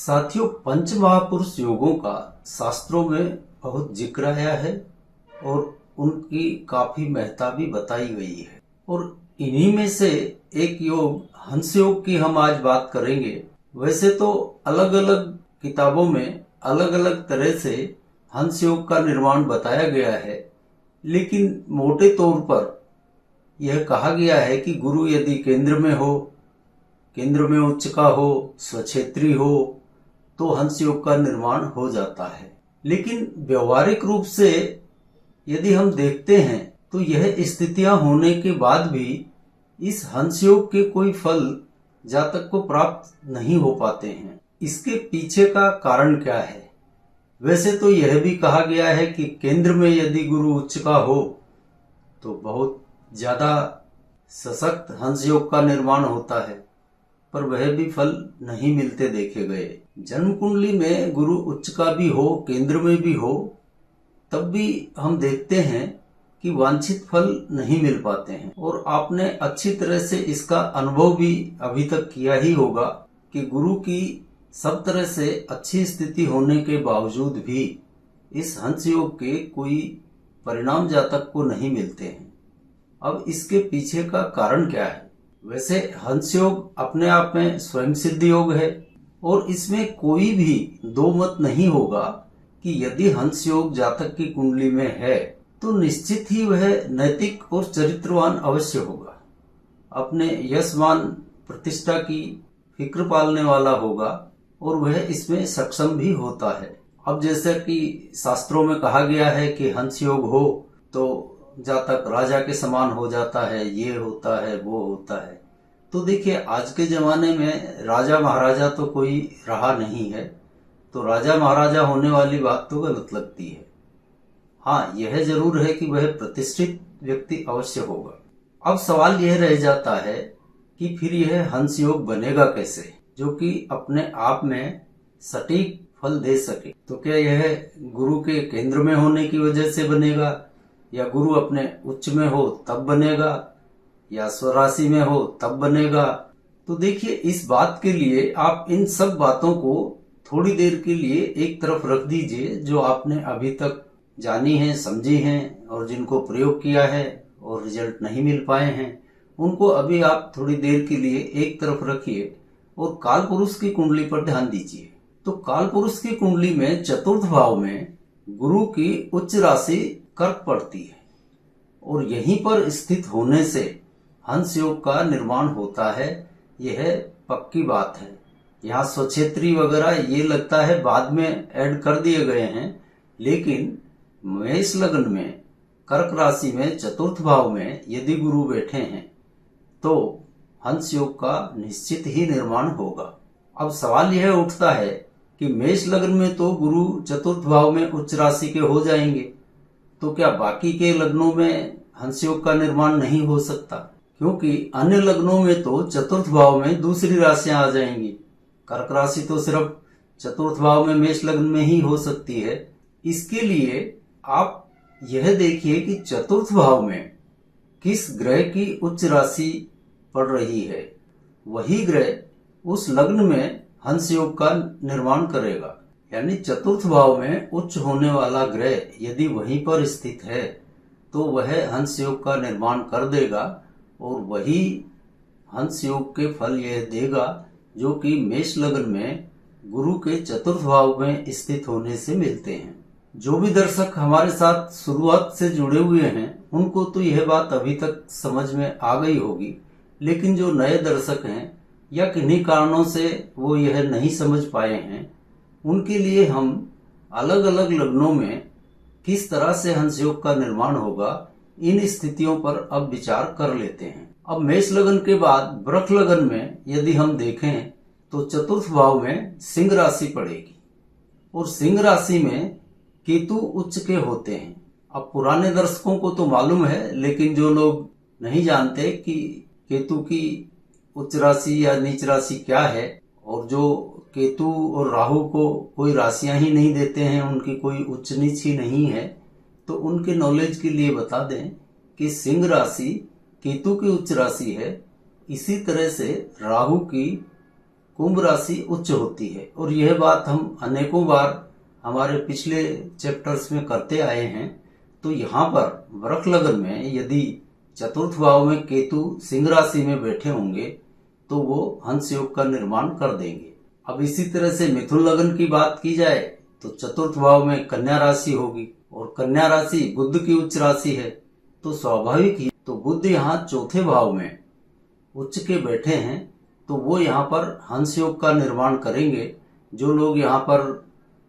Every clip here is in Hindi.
साथियों, पंच महापुरुष योगों का शास्त्रों में बहुत जिक्र आया है और उनकी काफी महत्ता भी बताई गई है। और इन्हीं में से एक योग हंस योग की हम आज बात करेंगे। वैसे तो अलग अलग किताबों में अलग अलग तरह से हंस योग का निर्माण बताया गया है, लेकिन मोटे तौर पर यह कहा गया है कि गुरु यदि केंद्र में हो, केंद्र में उच्च का हो, स्वक्षेत्री हो, तो हंस योग का निर्माण हो जाता है। लेकिन व्यवहारिक रूप से यदि हम देखते हैं तो यह स्थितियां होने के बाद भी इस हंस योग के कोई फल जातक को प्राप्त नहीं हो पाते हैं। इसके पीछे का कारण क्या है? वैसे तो यह भी कहा गया है कि केंद्र में यदि गुरु उच्च का हो तो बहुत ज्यादा सशक्त हंस योग का निर्माण होता है, पर वह भी फल नहीं मिलते देखे गए। जन्म कुंडली में गुरु उच्च का भी हो, केंद्र में भी हो, तब भी हम देखते हैं कि वांछित फल नहीं मिल पाते हैं। और आपने अच्छी तरह से इसका अनुभव भी अभी तक किया ही होगा कि गुरु की सब तरह से अच्छी स्थिति होने के बावजूद भी इस हंस योग के कोई परिणाम जातक को नहीं मिलते हैं। अब इसके पीछे का कारण क्या है? वैसे हंस योग अपने आप में स्वयं सिद्ध योग है और इसमें कोई भी दो मत नहीं होगा कि यदि हंस योग जातक की कुंडली में है तो निश्चित ही वह नैतिक और चरित्रवान अवश्य होगा, अपने यश मान प्रतिष्ठा की फिक्र पालने वाला होगा और वह इसमें सक्षम भी होता है। अब जैसे कि शास्त्रों में कहा गया है कि हंस योग हो तो जातक राजा के समान हो जाता है, ये होता है, वो होता है। तो देखिए, आज के जमाने में राजा महाराजा तो कोई रहा नहीं है, तो राजा महाराजा होने वाली बात तो गलत लगती है। हाँ, यह जरूर है कि वह प्रतिष्ठित व्यक्ति अवश्य होगा। अब सवाल यह रह जाता है कि फिर यह हंस योग बनेगा कैसे, जो कि अपने आप में सटीक फल दे सके। तो क्या यह गुरु के केंद्र में होने की वजह से बनेगा, या गुरु अपने उच्च में हो तब बनेगा, या स्वराशि में हो तब बनेगा? तो देखिए, इस बात के लिए आप इन सब बातों को थोड़ी देर के लिए एक तरफ रख दीजिए, जो आपने अभी तक जानी है, समझी हैं और जिनको प्रयोग किया है और रिजल्ट नहीं मिल पाए हैं, उनको अभी आप थोड़ी देर के लिए एक तरफ रखिए और काल पुरुष की कुंडली पर ध्यान दीजिए। तो काल पुरुष की कुंडली में चतुर्थ भाव में गुरु की उच्च राशि कर्क पड़ती है और यहीं पर स्थित होने से हंस योग का निर्माण होता है। यह पक्की बात है। यहाँ स्वक्षेत्री वगैरह ये लगता है बाद में ऐड कर दिए गए हैं, लेकिन मेष लग्न में कर्क राशि में चतुर्थ भाव में यदि गुरु बैठे हैं तो हंस योग का निश्चित ही निर्माण होगा। अब सवाल यह उठता है कि मेष लग्न में तो गुरु चतुर्थ भाव में उच्च राशि के हो जाएंगे, तो क्या बाकी के लग्नों में हंस योग का निर्माण नहीं हो सकता? क्योंकि अन्य लग्नों में तो चतुर्थ भाव में दूसरी राशियां आ जाएंगी। कर्क राशि तो सिर्फ चतुर्थ भाव में मेष लग्न में ही हो सकती है। इसके लिए आप यह देखिए कि चतुर्थ भाव में किस ग्रह की उच्च राशि पड़ रही है, वही ग्रह उस लग्न में हंस योग का निर्माण करेगा। यानी चतुर्थ भाव में उच्च होने वाला ग्रह यदि वहीं पर स्थित है तो वह हंस योग का निर्माण कर देगा और वही हंस योग के फल यह देगा जो कि मेष लग्न में गुरु के चतुर्थ भाव में स्थित होने से मिलते हैं। जो भी दर्शक हमारे साथ शुरुआत से जुड़े हुए हैं उनको तो यह बात अभी तक समझ में आ गई होगी, लेकिन जो नए दर्शक हैं या किन्हीं कारणों से वो यह नहीं समझ पाए हैं, उनके लिए हम अलग अलग लग्नों में किस तरह से हंस योग का निर्माण होगा, इन स्थितियों पर अब विचार कर लेते हैं। अब मेष लगन के बाद वृष लगन में यदि हम देखें तो चतुर्थ भाव में सिंह राशि पड़ेगी और सिंह राशि में केतु उच्च के होते हैं। अब पुराने दर्शकों को तो मालूम है, लेकिन जो लोग नहीं जानते कि केतु की उच्च राशि या नीच राशि क्या है, और जो केतु और राहु को कोई राशियां ही नहीं देते हैं, उनकी कोई उच्च नीच ही नहीं है, तो उनके नॉलेज के लिए बता दें कि सिंह राशि केतु की उच्च राशि है। इसी तरह से राहु की कुंभ राशि उच्च होती है। और यह बात हम अनेकों बार हमारे पिछले चैप्टर्स में करते आए हैं। तो यहाँ पर वृक लग्न में यदि चतुर्थ भाव में केतु सिंह राशि में बैठे होंगे तो वो हंस योग का निर्माण कर देंगे। अब इसी तरह से मिथुन लग्न की बात की जाए तो चतुर्थ भाव में कन्या राशि होगी और कन्या राशि बुध की उच्च राशि है। तो स्वाभाविक ही तो बुध यहाँ चौथे भाव में उच्च के बैठे हैं तो वो यहाँ पर हंस योग का निर्माण करेंगे। जो लोग यहाँ पर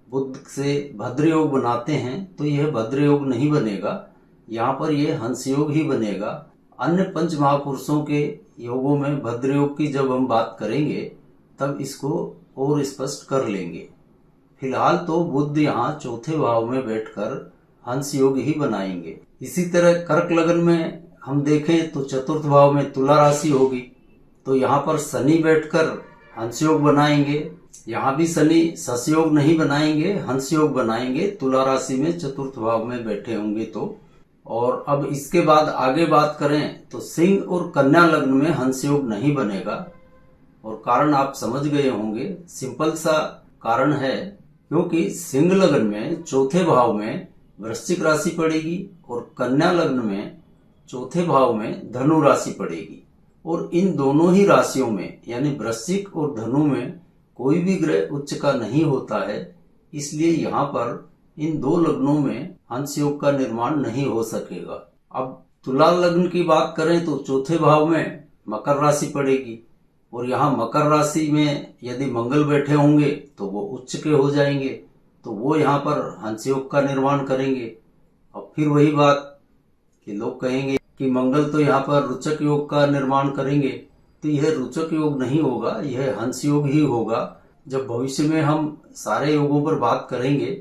बुध से भद्र योग बनाते हैं तो यह भद्र योग नहीं बनेगा, यहाँ पर यह हंस योग ही बनेगा। अन्य पंच महापुरुषों के योगों में भद्र योग की जब हम बात करेंगे तब इसको और स्पष्ट कर लेंगे। फिलहाल तो बुध यहाँ चौथे भाव में बैठकर हंस योग ही बनाएंगे। इसी तरह कर्क लग्न में हम देखें तो चतुर्थ भाव में तुला राशि होगी तो यहाँ पर शनि बैठकर हंस योग बनाएंगे। यहाँ भी शनि सस योग नहीं बनाएंगे, हंस योग बनाएंगे तुला राशि में चतुर्थ भाव में बैठे होंगे तो। और अब इसके बाद आगे बात करें तो सिंह और कन्या लग्न में हंस योग नहीं बनेगा और कारण आप समझ गए होंगे। सिंपल सा कारण है क्योंकि सिंह लग्न में चौथे भाव में वृश्चिक राशि पड़ेगी और कन्या लग्न में चौथे भाव में धनु राशि पड़ेगी। और इन दोनों ही राशियों में यानी वृश्चिक और धनु में कोई भी ग्रह उच्च का नहीं होता है, इसलिए यहाँ पर इन दो लग्नों में हंस योग का निर्माण नहीं हो सकेगा। अब तुला लग्न की बात करें तो चौथे भाव में मकर राशि पड़ेगी और यहाँ मकर राशि में यदि मंगल बैठे होंगे तो वो उच्च के हो जाएंगे तो वो यहाँ पर हंस योग का निर्माण करेंगे। अब फिर वही बात कि लोग कहेंगे कि मंगल तो यहाँ पर रुचक योग का निर्माण करेंगे, तो यह रुचक योग नहीं होगा, यह हंस योग ही होगा। जब भविष्य में हम सारे योगों पर बात करेंगे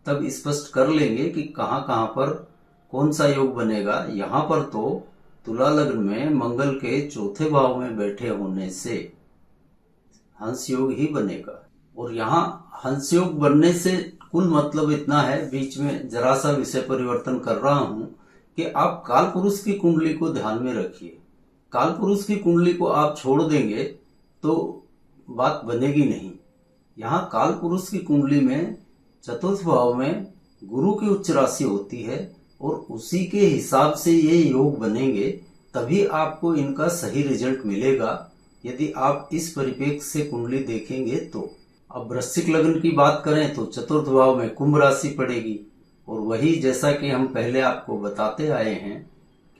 तब स्पष्ट कर लेंगे कि कहाँ कहाँ पर कौन सा योग बनेगा। यहाँ पर तो तुला लग्न में मंगल के चौथे भाव में बैठे होने से हंस योग ही बनेगा। और यहाँ हंस योग बनने से कुल मतलब इतना है, बीच में जरा सा विषय परिवर्तन कर रहा हूं कि आप काल पुरुष की कुंडली को ध्यान में रखिए। काल पुरुष की कुंडली को आप छोड़ देंगे तो बात बनेगी नहीं। यहाँ काल पुरुष की कुंडली में चतुर्थ भाव में गुरु की उच्च राशि होती है और उसी के हिसाब से ये योग बनेंगे, तभी आपको इनका सही रिजल्ट मिलेगा यदि आप इस परिप्रेक्ष्य से कुंडली देखेंगे तो। अब वृश्चिक लग्न की बात करें तो चतुर्थ भाव में कुंभ राशि पड़ेगी और वही जैसा कि हम पहले आपको बताते आए हैं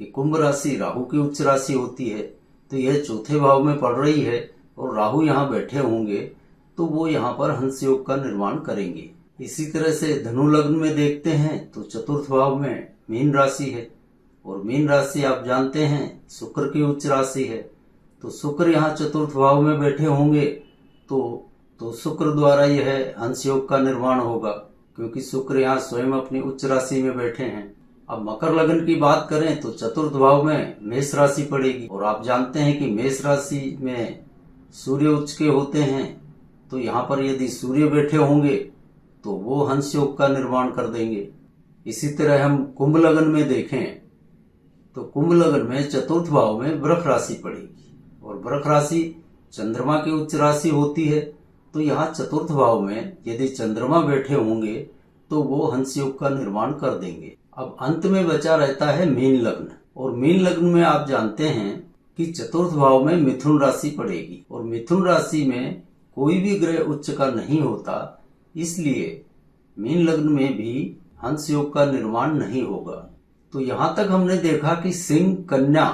कि कुंभ राशि राहु की उच्च राशि होती है, तो यह चौथे भाव में पड़ रही है और राहु यहाँ बैठे होंगे तो वो यहाँ पर हंस योग का निर्माण करेंगे। इसी तरह से धनु लग्न में देखते हैं तो चतुर्थ भाव में मीन राशि है और मीन राशि आप जानते हैं शुक्र की उच्च राशि है, तो शुक्र यहाँ चतुर्थ भाव में बैठे होंगे तो शुक्र द्वारा यह हंस योग का निर्माण होगा क्योंकि शुक्र यहाँ स्वयं अपनी उच्च राशि में बैठे हैं। अब मकर लग्न की बात करें तो चतुर्थ भाव में मेष राशि पड़ेगी और आप जानते हैं कि मेष राशि में सूर्य उच्च के होते हैं, तो यहाँ पर यदि सूर्य बैठे होंगे तो वो हंस योग का निर्माण कर देंगे। इसी तरह हम कुंभ लग्न में देखें तो कुंभ लग्न में चतुर्थ भाव में वृष राशि पड़ेगी और वृष राशि चंद्रमा की उच्च राशि होती है, तो यहाँ चतुर्थ भाव में यदि चंद्रमा बैठे होंगे तो वो हंस योग का निर्माण कर देंगे। अब अंत में बचा रहता है मीन लग्न और मीन लग्न में आप जानते हैं कि चतुर्थ भाव में मिथुन राशि पड़ेगी और मिथुन राशि में कोई भी ग्रह उच्च का नहीं होता, इसलिए मीन लग्न में भी हंस योग का निर्माण नहीं होगा। तो यहाँ तक हमने देखा कि सिंह, कन्या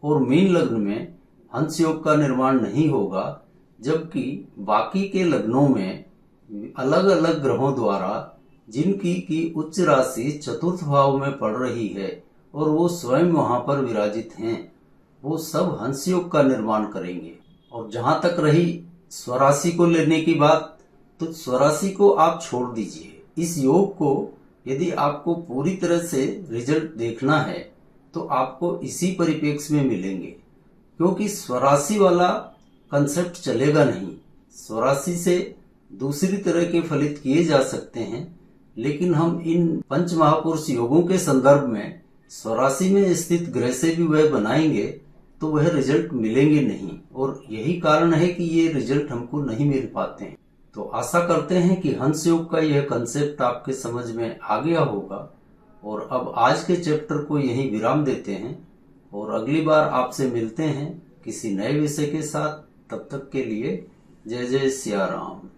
और मीन लग्न में हंस योग का निर्माण नहीं होगा, जबकि बाकी के लग्नों में अलग अलग ग्रहों द्वारा जिनकी की उच्च राशि चतुर्थ भाव में पड़ रही है और वो स्वयं वहां पर विराजित हैं, वो सब हंस योग का निर्माण करेंगे। और जहां तक रही स्वराशि को लेने की बात, तो स्वराशि को आप छोड़ दीजिए। इस योग को यदि आपको पूरी तरह से रिजल्ट देखना है तो आपको इसी परिप्रेक्ष्य में मिलेंगे, क्योंकि स्वराशि वाला कंसेप्ट चलेगा नहीं। स्वराशि से दूसरी तरह के फलित किए जा सकते हैं, लेकिन हम इन पंच महापुरुष योगों के संदर्भ में स्वराशि में स्थित ग्रह से भी वह बनाएंगे तो वह रिजल्ट मिलेंगे नहीं, और यही कारण है कि ये रिजल्ट हमको नहीं मिल पाते हैं। तो आशा करते हैं कि हंस योग का यह कंसेप्ट आपके समझ में आ गया होगा। और अब आज के चैप्टर को यहीं विराम देते हैं और अगली बार आपसे मिलते हैं किसी नए विषय के साथ। तब तक के लिए जय जय सिया राम।